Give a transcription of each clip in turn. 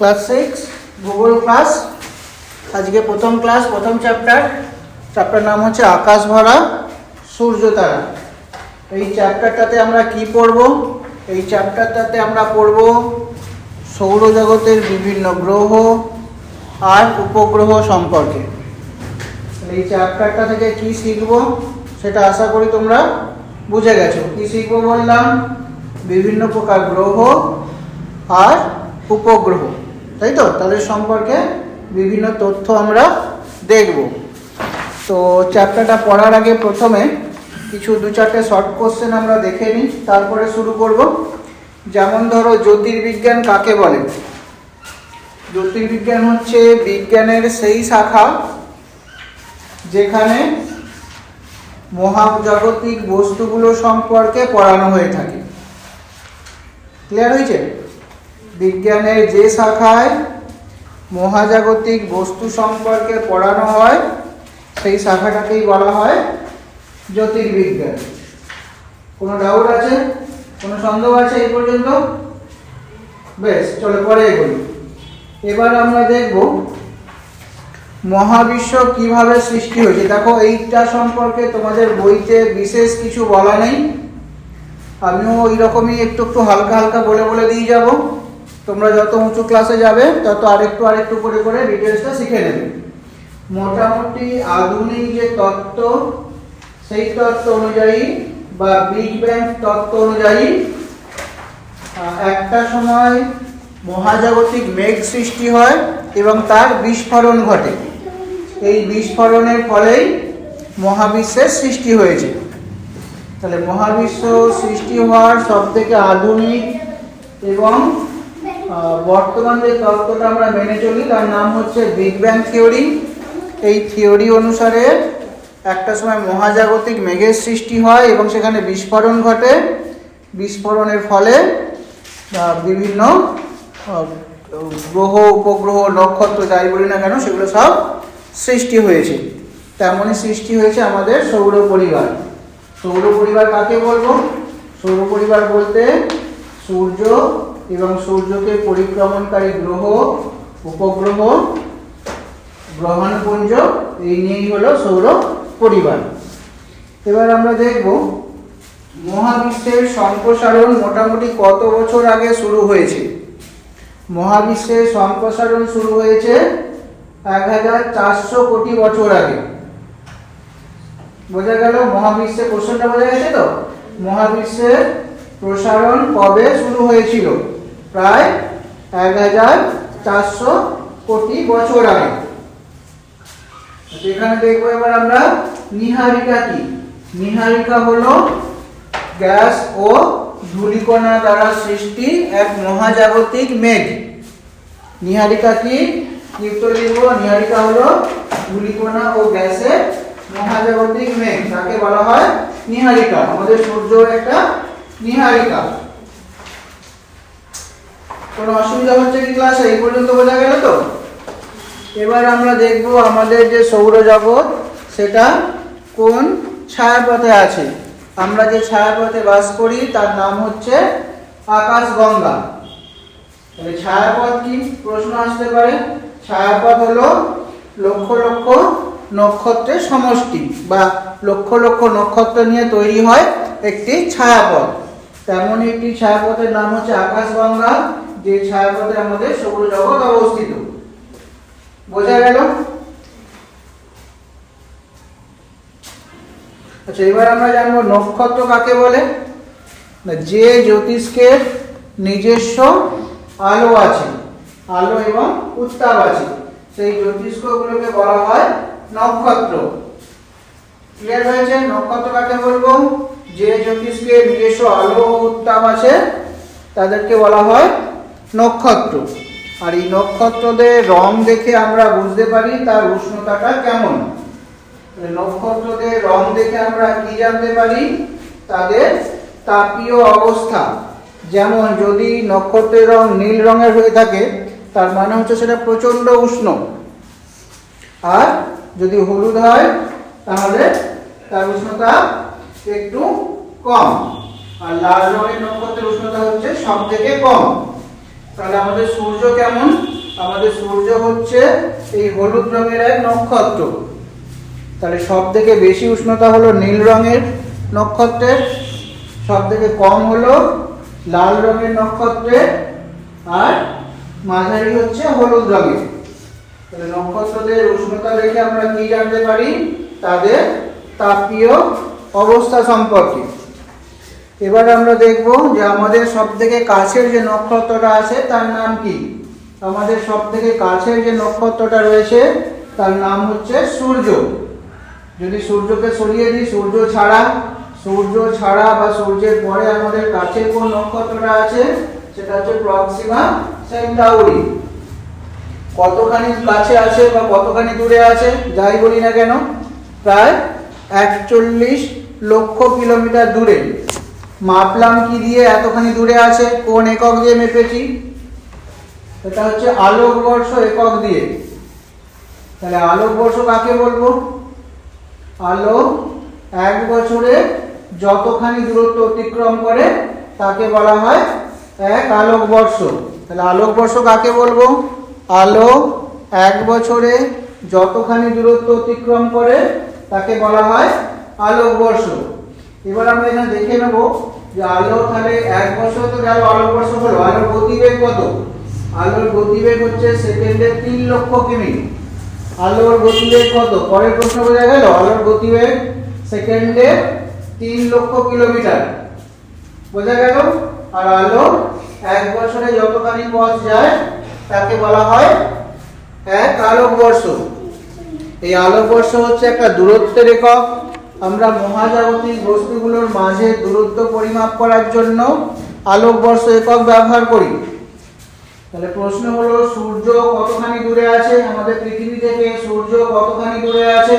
Class 6 ভূগোল class. আজকে প্রথম ক্লাস, প্রথম চ্যাপ্টার নাম হচ্ছে আকাশ ভরা সূর্য তারা। এই চ্যাপ্টারটাতে আমরা কি পড়ব? এই চ্যাপ্টারটাতে আমরা পড়ব সৌরজগতের বিভিন্ন গ্রহ আর উপগ্রহ সম্পর্কে। এই চ্যাপ্টারটা থেকে কি শিখব সেটা আশা করি তোমরা বুঝে গেছো। কি শিখবো বললাম? বিভিন্ন প্রকার গ্রহ আর উপগ্রহ, তাই তো? তাদের সম্পর্কে বিভিন্ন তথ্য আমরা দেখব। তো চ্যাপ্টারটা পড়ার আগে প্রথমে কিছু 2-4টে শর্ট কোশ্চেন আমরা দেখে নিই, তারপরে শুরু করব। যেমন ধরো, জ্যোতির্বিজ্ঞান কাকে বলে? জ্যোতির্বিজ্ঞান হচ্ছে বিজ্ঞানের সেই শাখা যেখানে মহাজাগতিক বস্তুগুলো সম্পর্কে পড়ানো হয়ে থাকে। ক্লিয়ার হয়েছে? বিজ্ঞানের যে শাখায় মহাজাগতিক বস্তু সম্পর্কে পড়ানো হয় সেই শাখাটাকেই বলা হয় জ্যোতির্বিজ্ঞান। কোনো ডাউট আছে? কোনো সন্দেহ আছে এই পর্যন্ত? বেশ, চলো পরে এগোই। এবার আমরা দেখব মহাবিশ্ব কিভাবে সৃষ্টি হয়েছে। দেখো, এইটা সম্পর্কে তোমাদের বইতে বিশেষ কিছু বলা নেই, আমিও ওই রকমই একটু হালকা হালকা বলে দিয়ে যাব। তোমরা যত উঁচু ক্লাসে যাবে তত আরেকটু করে ডিটেলসটা শিখে নেবে। মোটামুটি আধুনিক যে তত্ত্ব, সেই তত্ত্ব অনুযায়ী বা বিগ ব্যাং তত্ত্ব অনুযায়ী একটা সময় মহাজাগতিক মেঘ সৃষ্টি হয় এবং তার বিস্ফোরণ ঘটে। এই বিস্ফোরণের ফলেই মহাবিশ্বের সৃষ্টি হয়েছে। তাহলে মহাবিশ্ব সৃষ্টি হওয়ার সবথেকে আধুনিক এবং বর্তমান যে তত্ত্বটা আমরা মেনে চলি তার নাম হচ্ছে বিগ ব্যাং থিওরি। এই থিওরি অনুসারে একটা সময় মহাজাগতিক মেঘের সৃষ্টি হয় এবং সেখানে বিস্ফোরণ ঘটে। বিস্ফোরণের ফলে বিভিন্ন গ্রহ, উপগ্রহ, নক্ষত্র যাই বলি না কেন সেগুলো সব সৃষ্টি হয়েছে। তেমনই সৃষ্টি হয়েছে আমাদের সৌর পরিবার। সৌর পরিবার কাকে বলবো? সৌর পরিবার বলতে সূর্য এবং সূর্যকে পরিক্রমণকারী গ্রহ, উপগ্রহ, গ্রহাণুপুঞ্জ, এই নিয়েই হলো সৌর পরিবার। এবার আমরা দেখব মহাবিশ্বের সম্প্রসারণ মোটামুটি কত বছর আগে শুরু হয়েছে। মহাবিশ্বের সম্প্রসারণ শুরু হয়েছে 1400 কোটি বছর আগে। বোঝা গেল? মহাবিশ্বের প্রশ্নটা বোঝা গেছে তো? মহাবিশ্বের প্রসারণ কবে শুরু হয়েছিল? প্রায় 1400 কোটি বছর আগে। এখানে দেখবো এবার আমরা নীহারিকা কি। নীহারিকা হলো গ্যাস ও ধূলিকণা দ্বারা সৃষ্টি এক মহাজাগতিক মেঘ। নীহারিকা কি? উত্তর লিখবো, নীহারিকা হলো ধূলিকণা ও গ্যাসের মহাজাগতিক মেঘ, তাকে বলা হয় নীহারিকা। আমাদের সূর্য একটা নীহারিকা। কোনো অসুবিধা হচ্ছে কি ক্লাসে? এই পর্যন্ত বোঝা গেল তো? এবার আমরা দেখব আমাদের যে সৌরজগৎ সেটা কোন ছায়াপথে আছে। আমরা যে ছায়াপথে বাস করি তার নাম হচ্ছে আকাশগঙ্গা। তাহলে ছায়াপথ কি? প্রশ্ন আসতে পারে। ছায়াপথ হলো লক্ষ লক্ষ নক্ষত্রের সমষ্টি বা লক্ষ লক্ষ নক্ষত্র নিয়ে তৈরি হয় একটি ছায়াপথ। তেমনই একটি ছায়াপথের নাম হচ্ছে আকাশগঙ্গা, যে ছায়াপথে আমাদের সৌরজগৎ অবস্থিত। বোঝা গেল? আচ্ছা, এবার আমরা জানবো নক্ষত্র কাকে বলে। যে জ্যোতিষ্কের নিজস্ব আলো আছে, আলো এবং উত্তাপ আছে, সেই জ্যোতিষ্কগুলোকে বলা হয় নক্ষত্র। ক্লিয়ার হয়েছে? নক্ষত্র কাকে বলবো? যে জ্যোতিষ্কের নিজস্ব আলো ও উত্তাপ আছে তাদেরকে বলা হয় নক্ষত্র। আর এই নক্ষত্রদের রং দেখে আমরা বুঝতে পারি তার উষ্ণতাটা কেমন। নক্ষত্রদের রং দেখে আমরা কি জানতে পারি? তাদের তাপীয় অবস্থা। যেমন যদি নক্ষত্রের রং নীল রঙের হয়ে থাকে তার মানে হচ্ছে সেটা প্রচন্ড উষ্ণ, আর যদি হলুদ হয় তাহলে তার উষ্ণতা একটু কম, আর লাল রঙের নক্ষত্রের উষ্ণতা হচ্ছে সব থেকে কম। তাহলে আমাদের সূর্য কেমন? আমাদের সূর্য হচ্ছে এই হলুদ রঙের এক নক্ষত্র। তাহলে সব থেকে বেশি উষ্ণতা হলো নীল রঙের নক্ষত্রের, সব থেকে কম হলো লাল রঙের নক্ষত্রের, আর মাঝারি হচ্ছে হলুদ রঙের। তাহলে নক্ষত্রদের উষ্ণতা দেখে আমরা কি জানতে পারি? তাদের তাপীয় অবস্থা সম্পর্কে। এবার আমরা দেখব যে আমাদের সব থেকে কাছের যে নক্ষত্রটা আছে তার নাম কি। আমাদের সব থেকে কাছের যে নক্ষত্রটা রয়েছে তার নাম হচ্ছে সূর্য। যদি সূর্যকে সরিয়ে দিই, সূর্য ছাড়া বা সূর্যের পরে আমাদের কাছের কোন নক্ষত্রটা আছে সেটা হচ্ছে প্রক্সিমা সেন্টাউরি। কতখানি কাছে আছে বা কতখানি দূরে আছে যাই বলি না কেন, প্রায় 41 লক্ষ কিলোমিটার দূরে। মাপলাম কি দিয়ে এতখানি দূরে আছে? কোন একক দিয়ে মেপেছি? এটা হচ্ছে আলোকবর্ষ একক দিয়ে। তাহলে আলোকবর্ষ কাকে বলবো? আলো এক বছরে যতখানি দূরত্ব অতিক্রম করে তাকে বলা হয় এক আলোকবর্ষ। তাহলে আলোকবর্ষ কাকে বলবো? আলো এক বছরে যতখানি দূরত্ব অতিক্রম করে তাকে বলা হয় আলোকবর্ষ। এবার আমরা এখানে দেখে নেব যে আলো তাহলে এক বছর তো গেল, আলোকবর্ষ হলো। আলোর গতিবেগ কত? আলোর গতিবেগ হচ্ছে সেকেন্ডে 3 লক্ষ কিমি। আলোর গতিবেগ কত? পরের প্রশ্ন বোঝা গেল। আলোর গতিবেগ সেকেন্ডে 3 লক্ষ কিলোমিটার, বোঝা গেল। আর আলো এক বছরে যতখানি পথ যায় তাকে বলা হয় এক আলোকবর্ষ। এই আলোকবর্ষ হচ্ছে একটা দূরত্বের একক। আমরা মহাজাগতিক বস্তুগুলোর মাঝে দূরত্ব পরিমাপ করার জন্য আলোকবর্ষ একক ব্যবহার করি। তাহলে প্রশ্ন হলো সূর্য কতখানি দূরে আছে আমাদের পৃথিবী থেকে? সূর্য কতখানি দূরে আছে?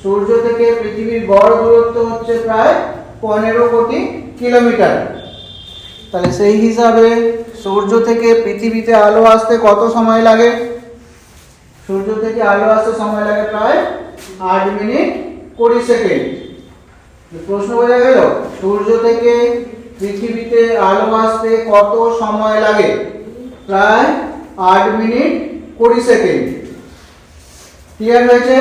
সূর্য থেকে পৃথিবীর গড় দূরত্ব হচ্ছে প্রায় 15 কোটি কিলোমিটার। তাহলে সেই হিসাবে সূর্য থেকে পৃথিবীতে আলো আসতে কত সময় লাগে? সূর্য থেকে আলো আসতে সময় লাগে প্রায় 8 মিনিট 20 সেকেন্ড। প্রশ্ন বোঝা গেল? সূর্য থেকে পৃথিবীতে আলো আসতে কত সময় লাগে? প্রায় 8 মিনিট 20 সেকেন্ড। ক্লিয়ার হয়েছে?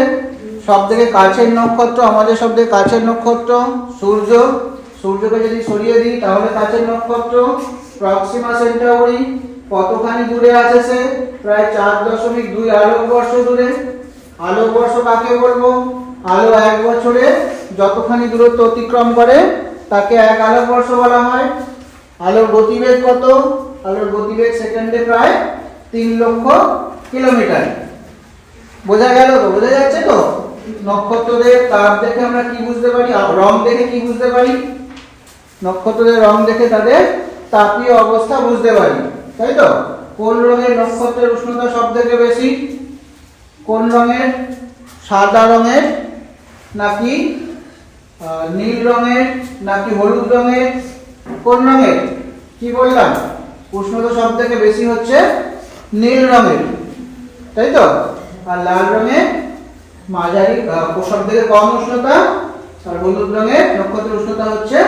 সব থেকে কাছের নক্ষত্র, আমাদের সব থেকে কাছের নক্ষত্র সূর্য। সূর্যকে যদি সরিয়ে দিই তাহলে কাছের নক্ষত্র প্রক্সিমা সেন্টাউরি। কতখানি দূরে আছে সে? প্রায় 4.2 আলোকবর্ষ দূরে। আলোকবর্ষ কাকে বলবো? আলো এক বছরে যতখানি দূরত্ব অতিক্রম করে তাকে এক আলোকবর্ষ বলা হয়। আলোর গতিবেগ কত? আলোর গতিবেগ সেকেন্ডে প্রায় 3 লক্ষ কিলোমিটার। বোঝা গেল তো? বোঝা যাচ্ছে তো? নক্ষত্রদের তাপ দেখে আমরা কি বুঝতে পারি? রং দেখে কি বুঝতে পারি? নক্ষত্রদের রং দেখে তাদের তাপীয় অবস্থা বুঝতে পারি, তাই তো? কোন রঙের নক্ষত্রের উষ্ণতা সব থেকে বেশি? কোন রঙের? সাদা রঙের নাকি নীল রঙের নাকি হলুদ রঙের? কোন রঙের? কি বললাম? উষ্ণতা সব থেকে বেশি হচ্ছে নীল রঙের, তাই তো? আর লাল রঙের মাঝারি, সব থেকে কম উষ্ণতা। আর হলুদ রঙের নক্ষত্রের উষ্ণতা হচ্ছে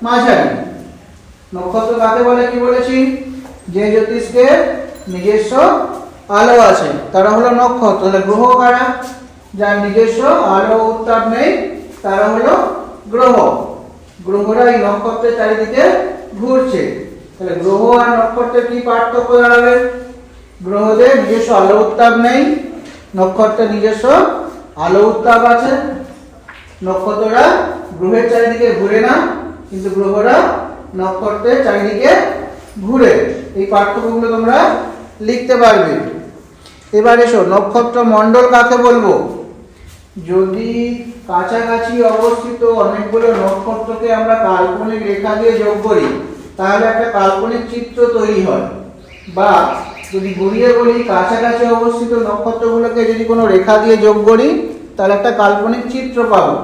মাঝারি। নক্ষত্র কাকে বলে কি বলেছি? যে জ্যোতিষ্কে নিজস্ব আলো আছে তারা হলো নক্ষত্র। তাহলে গ্রহ কারা? যার নিজস্ব আলো উত্তাপ নেই তারা হলো গ্রহ। গ্রহরা এই নক্ষত্রের চারিদিকে ঘুরছে। তাহলে গ্রহ আর নক্ষত্রের কি পার্থক্য দাঁড়াবে? গ্রহদের নিজস্ব আলো উত্তাপ নেই, নক্ষত্রের নিজস্ব আলো উত্তাপ আছে। নক্ষত্ররা গ্রহের চারিদিকে ঘুরে না, কিন্তু গ্রহরা নক্ষত্রের চারিদিকে ঘুরে। এই পার্থক্যগুলো তোমরা লিখতে পারবে। এবার এসো, নক্ষত্র মণ্ডল কাকে বলবো? যদি কাছাকাছি অবস্থিত অনেকগুলো নক্ষত্রকে আমরা কাল্পনিক রেখা দিয়ে যোগ করি তাহলে একটা কাল্পনিক চিত্র তৈরি হয়। বা যদি ঘুরিয়ে বলি কাছাকাছি অবস্থিত নক্ষত্রগুলোকে যদি কোনো রেখা দিয়ে যোগ করি তাহলে একটা কাল্পনিক চিত্র পাবো।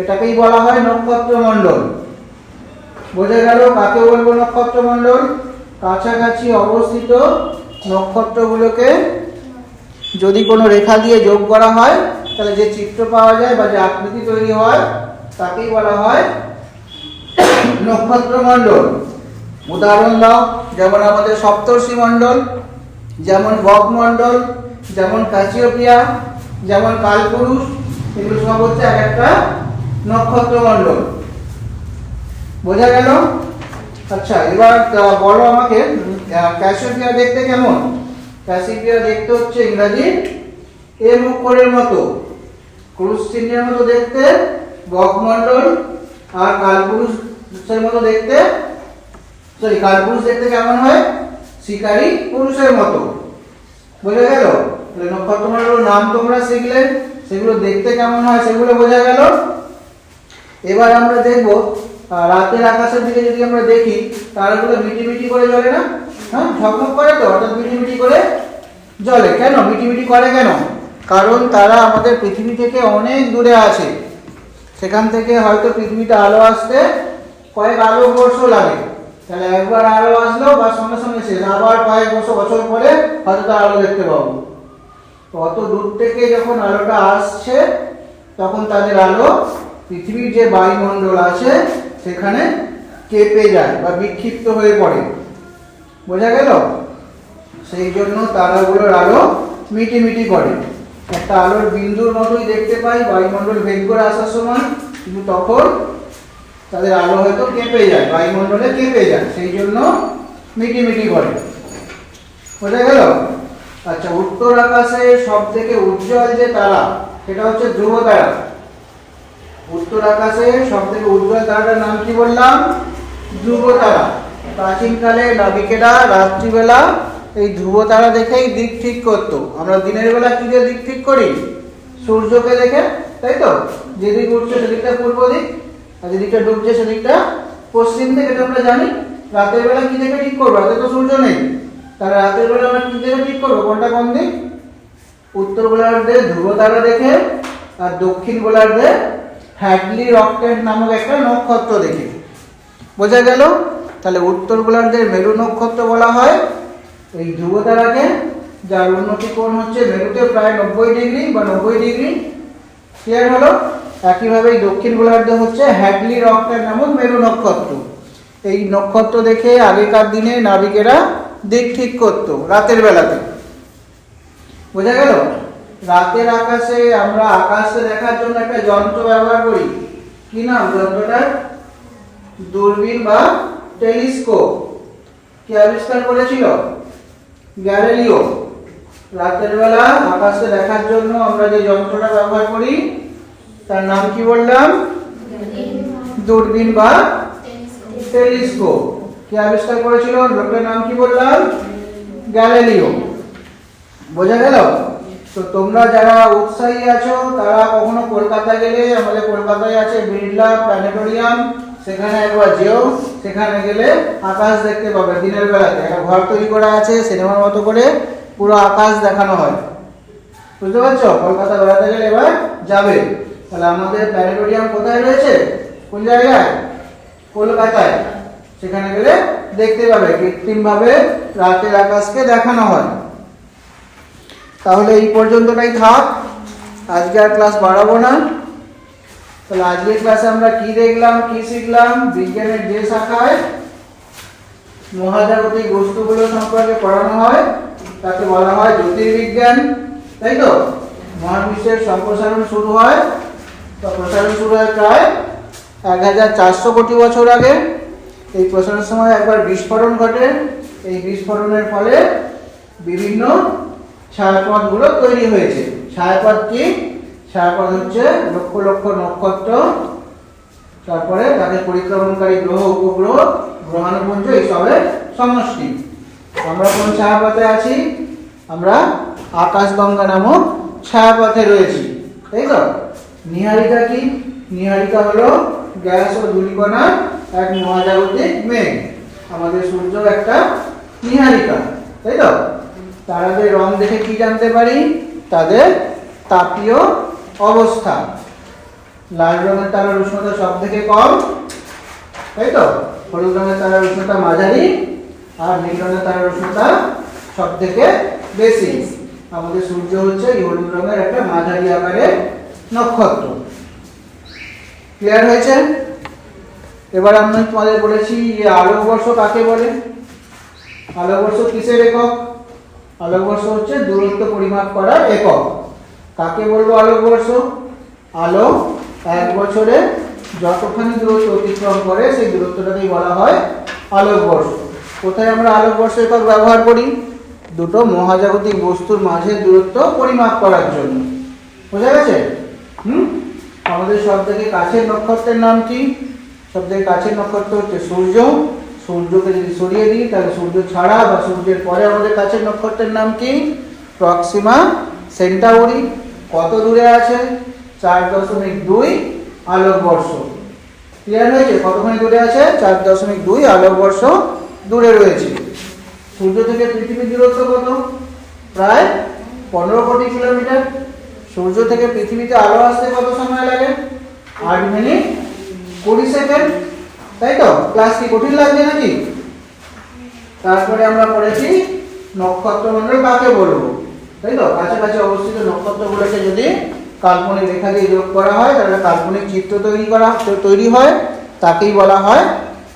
এটাকেই বলা হয় নক্ষত্র মণ্ডল। বোঝা গেল কাকে বলবো নক্ষত্র মণ্ডল? কাছাকাছি অবস্থিত নক্ষত্রগুলোকে যদি কোনো রেখা দিয়ে যোগ করা হয় তাহলে যে চিত্র পাওয়া যায় বা যে আকৃতি তৈরি হয় তাকেই বলা হয় নক্ষত্র মণ্ডল। উদাহরণ দাও, যেমন আমাদের সপ্তর্ষি মণ্ডল, যেমন বকমণ্ডল, যেমন কাসিওপিয়া, যেমন কালপুরুষ, এগুলো সব হচ্ছে এক একটা নক্ষত্র মণ্ডল। বোঝা গেল? আচ্ছা, এবার বলো আমাকে ক্যাসিওপিয়া দেখতে কেমন? ক্যাসিওপিয়া দেখতে হচ্ছে ইংরাজি এম অক্ষরের মতো, ক্রুশ চিহ্নের মতো দেখতে বকমণ্ডল, আর কালপুরুষের মতো দেখতে, সরি কালপুরুষ দেখতে কেমন হয়? শিকারী পুরুষের মতো। বোঝা গেল? তাহলে নক্ষত্রমণ্ডলের নাম তোমরা শিখলে, সেগুলো দেখতে কেমন হয় সেগুলো বোঝা গেল। এবার আমরা দেখব রাতের আকাশের দিকে যদি আমরা দেখি, তারাগুলো মিটিমিটি করে জ্বলে না? হ্যাঁ, ঝকমক করে তো, অর্থাৎ মিটিমিটি করে জ্বলে। কেন মিটিমিটি করে কেন? কারণ তারা আমাদের পৃথিবী থেকে অনেক দূরে আছে। সেখান থেকে হয়তো পৃথিবীতে আলো আসতে কয়েক আলোকবর্ষ লাগে। তাহলে একবার আলো আসলো বা সঙ্গে সঙ্গে শেষ, আবার কয়েক বছর পরে হয়তো তার আলো দেখতে পাবো। তো অত দূর থেকে যখন আলোটা আসছে, তখন তাদের আলো পৃথিবীর যে বায়ুমণ্ডল আছে সেখানে কেঁপে যায় বা বিক্ষিপ্ত হয়ে পড়ে। বোঝা গেল? সেই জন্য তারাগুলোর আলো মিটিমিটি করে। একটা আলোর বিন্দুর মতোই দেখতে পাই বায়ুমণ্ডল ভেদ করে আসার সময়, কিন্তু তখন তাদের আলো হয়তো কেঁপে যায়, বায়ুমণ্ডলে কেঁপে যায়, সেই জন্য মিটিমিটি করে। বোঝা গেল? আচ্ছা, উত্তর আকাশে সব থেকে উজ্জ্বল যে তারা, সেটা হচ্ছে ধ্রুব তারা। উত্তর আকাশে সব থেকে উজ্জ্বল তারাটার নাম কি বললাম? ধ্রুব তারা। প্রাচীনকালে নাবিকেরা রাত্রিবেলা এই ধ্রুব তারা দেখেই দিক ঠিক করতো। আমরা দিনের বেলা কি দিয়ে দিক ঠিক করি? সূর্যকে দেখে, তাই তো? যেদিক উঠছে সেদিকটা পূর্ব দিক, আর যেদিকটা ডুবছে সেদিকটা পশ্চিম দিক, এটা আমরা জানি। রাতের বেলা কি দেখে ঠিক করবো? রাতে তো সূর্য নেই, তাহলে রাতের বেলা আমরা কি দেখে ঠিক করবো কোনটা কোন দিক? উত্তর গোলার্ধে ধ্রুব তারা দেখে, আর দক্ষিণ গোলার্ধে হ্যাডলি রকটেট নামক একটা নক্ষত্র দেখে। বোঝা গেল? তাহলে উত্তর গোলার্ধের মেরু নক্ষত্র বলা হয় এই ধ্রুব তারাকে, যার উন্নতি কোণ হচ্ছে মেরুতে প্রায় 90 ডিগ্রি বা 90 ডিগ্রি। ক্লিয়ার হলো? একইভাবে দক্ষিণ গোলার্ধে হচ্ছে হ্যাডলি রকটেট নামক মেরু নক্ষত্র। এই নক্ষত্র দেখে আগেকার দিনে নাবিকেরা দিক ঠিক করতো রাতের বেলাতে। বোঝা গেল? রাতের আকাশে আমরা আকাশে দেখার জন্য একটা যন্ত্র ব্যবহার করি। কি নাম যন্ত্রটার? দূরবীন বা টেলিস্কোপ। কে আবিষ্কার করেছিল? গ্যালিলিও। রাতের বেলা আকাশে দেখার জন্য আমরা যে যন্ত্রটা ব্যবহার করি তার নাম কি বললাম? দূরবীন বা টেলিস্কোপ। কে আবিষ্কার করেছিল? লোকটার নাম কি বললাম? গ্যালিলিও। বোঝা গেল? তো তোমরা যারা উৎসাহী আছো তারা কখনো কলকাতা গেলে, আমাদের কলকাতায় আছে বিড়লা প্ল্যানেটোরিয়াম, সেখানে একবার যেও। সেখানে গেলে আকাশ দেখতে পাবে দিনের বেলাতে। একটা ঘর তৈরি করা আছে, সিনেমার মতো করে পুরো আকাশ দেখানো হয়। বুঝতে পারছো? কলকাতা বেড়াতে গেলে এবার যাবে। তাহলে আমাদের প্ল্যানেটোরিয়াম কোথায় রয়েছে? কোন জায়গায়? কলকাতায়। সেখানে গেলে দেখতে পাবে কৃত্রিমভাবে রাতের আকাশকে দেখানো হয়। তাহলে এই পর্যন্তটাই থাক, আজকে আর ক্লাস বাড়াবো না। তাহলে আজকের ক্লাসে আমরা কি দেখলাম, কি শিখলাম? বিজ্ঞানের যে শাখায় মহাজাগতিক বস্তুগুলো সম্পর্কে পড়ানো হয় তাকে বলা হয় জ্যোতির্বিজ্ঞান, তাই তো? মহাবিশ্বের সম্প্রসারণ শুরু হয়, তো প্রসারণ শুরু হয় প্রায় 1400 কোটি বছর আগে। এই প্রসারণের সময় একবার বিস্ফোরণ ঘটে। এই বিস্ফোরণের ফলে বিভিন্ন ছায়াপথগুলো তৈরি হয়েছে। ছায়াপথ কি? ছায়াপথ হচ্ছে লক্ষ লক্ষ নক্ষত্র, তারপরে তাদের পরিক্রমণকারী গ্রহ, উপগ্রহ, গ্রহাণুপুঞ্জ, এইসবের সমষ্টি। আমরা কোন ছায়াপথে আছি? আমরা আকাশগঙ্গা নামক ছায়াপথে রয়েছি, তাই তো? নীহারিকা কি? নীহারিকা হলো গ্যাস ও ধূলিকণার এক মহাজাগতিক মেঘ। আমাদের সূর্য একটা নীহারিকা, তাই তো? তারাদের রং দেখে কি জানতে পারি? তাদের তাপীয় অবস্থা। লাল রঙের তারার উষ্ণতা সব থেকে কম, তাই তো? হলুদ রঙের তারার উষ্ণতা মাঝারি, আর নীল রঙের তারার উষ্ণতা সব থেকে বেশি। আমাদের সূর্য হচ্ছে এই হলুদ রঙের একটা মাঝারি আকারের নক্ষত্র। ক্লিয়ার হয়েছে? এবার আমি তোমাদের বলেছি যে আলোকবর্ষ কাকে বলে। আলোকবর্ষ কিসের একক? আলোকবর্ষ হচ্ছে দূরত্ব পরিমাপ করার একক। কাকে বলবো আলোকবর্ষ? আলো এক বছরে যতখানি দূরত্ব অতিক্রম করে সেই দূরত্বটাকেই বলা হয় আলোকবর্ষ। কোথায় আমরা আলোকবর্ষ একক ব্যবহার করি? দুটো মহাজাগতিক বস্তুর মাঝের দূরত্ব পরিমাপ করার জন্য। বোঝা গেছে? আমাদের সব থেকে কাছের নক্ষত্রের নাম কি? সব থেকে কাছের নক্ষত্র হচ্ছে সূর্য। সূর্যকে যদি সরিয়ে দিই তাহলে সূর্য ছাড়া বা সূর্যের পরে আমাদের কাছের নক্ষত্রের নাম কি? Proxima Centauri. কত দূরে আছে? 4.2 আলোকবর্ষ। ক্লিয়ার হয়েছে? কতখানি দূরে আছে? 4.2 আলোকবর্ষ দূরে রয়েছে। সূর্য থেকে পৃথিবীর দূরত্ব কত? প্রায় 15 কোটি কিলোমিটার। সূর্য থেকে পৃথিবীতে আলো আসতে কত সময় লাগে? 8 মিনিট 20 সেকেন্ড। তাই তো? ক্লাস কি কঠিন লাগছে নাকি? তারপরে আমরা পড়েছি নক্ষত্রমণ্ডল কাকে বলবো, তাই তো? কাছাকাছি অবস্থিত নক্ষত্রগুলোকে যদি কাল্পনিক রেখা দিয়ে যোগ করা হয় তাহলে কাল্পনিক চিত্র তৈরি হয়, তাকেই বলা হয়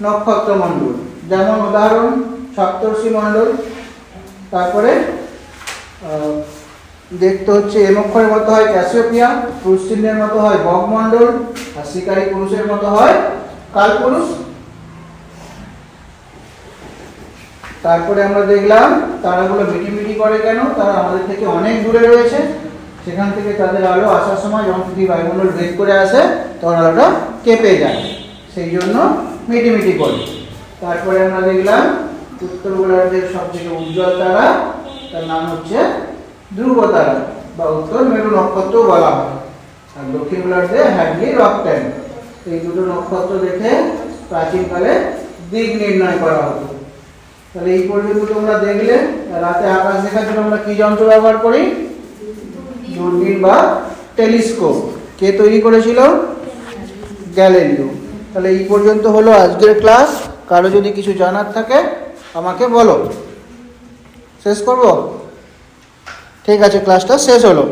নক্ষত্রমণ্ডল। যেমন উদাহরণ সপ্তর্ষি মণ্ডল। তারপরে দেখতে হচ্ছে এম অক্ষরের মতো হয় ক্যাসিওপিয়া, পুরুষ চিহ্নের মতো হয় বগমণ্ডল, আর শিকারী পুরুষের মতো হয় কালপুরুষ। তারপরে আমরা দেখলাম তারাগুলো মিটিমিটি করে কেন? তারা আমাদের থেকে অনেক দূরে রয়েছে, সেখান থেকে তাদের আলো আসার সময় যখন পৃথিবী বায়ুমণ্ডল ভেদ করে আসে তখন আলোটা কেঁপে যায়, সেই জন্য মিটিমিটি করে। তারপরে আমরা দেখলাম উত্তর গোলার্ধের সবথেকে উজ্জ্বল তারা, তার নাম হচ্ছে ধ্রুব তারা বা উত্তর মেরু নক্ষত্র বলা হয়। আর দক্ষিণ গোলার্ধে হ্যাডলি রক ট্যান। এই দুটো নক্ষত্র দেখে প্রাচীনকালে দিক নির্ণয় করা হতো। তাহলে এই পর্যন্ত তোমরা দেখলে। রাতে আকাশ দেখার জন্য আমরা কি যন্ত্র ব্যবহার করি? দূরবীন বা টেলিস্কোপ। কে তৈরি করেছিল? গ্যালিলিও। তাহলে এই পর্যন্ত হলো আজকের ক্লাস। কারো যদি কিছু জানার থাকে আমাকে বলো। শেষ করব? ঠিক আছে, ক্লাসটা শেষ হলো।